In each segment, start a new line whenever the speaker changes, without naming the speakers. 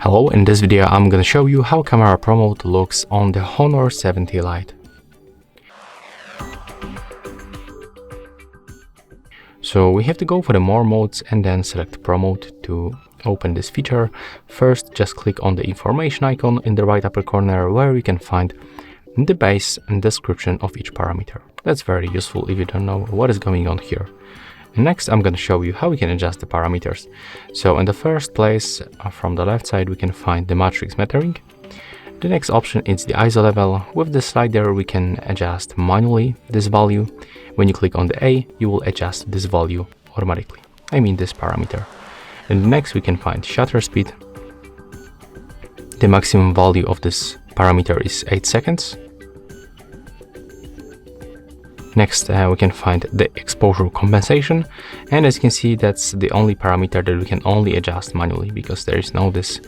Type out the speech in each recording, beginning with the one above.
Hello, in this video I'm gonna show you how camera promote looks on the Honor 70 Lite. So we have to go for the more modes and then select promote to open this feature. First, just click on the information icon in the right upper corner where we can find the base and description of each parameter. That's very useful if you don't know what is going on here. Next, I'm going to show you how we can adjust the parameters. So in the first place, from the left side, we can find the matrix metering. The next option is the ISO level. With the slider, we can adjust manually this value. When you click on the A, you will adjust this value automatically. I mean this parameter. And next, we can find shutter speed. The maximum value of this parameter is 8 seconds. Next, we can find the exposure compensation, and as you can see, that's the only parameter that we can only adjust manually because there is no this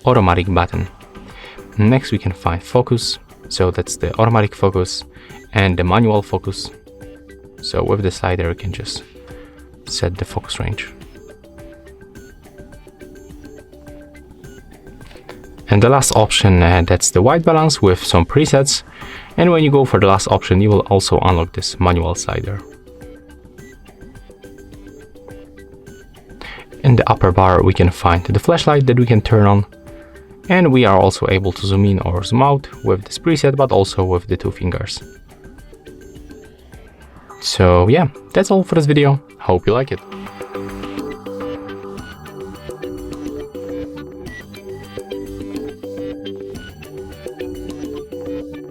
automatic button. Next, we can find focus, so that's the automatic focus and the manual focus. So with the slider, you can just set the focus range. And the last option, that's the white balance with some presets. And when you go for the last option, you will also unlock this manual slider. In the upper bar, we can find the flashlight that we can turn on. And we are also able to zoom in or zoom out with this preset, but also with the 2 fingers. So yeah, that's all for this video. Hope you like it.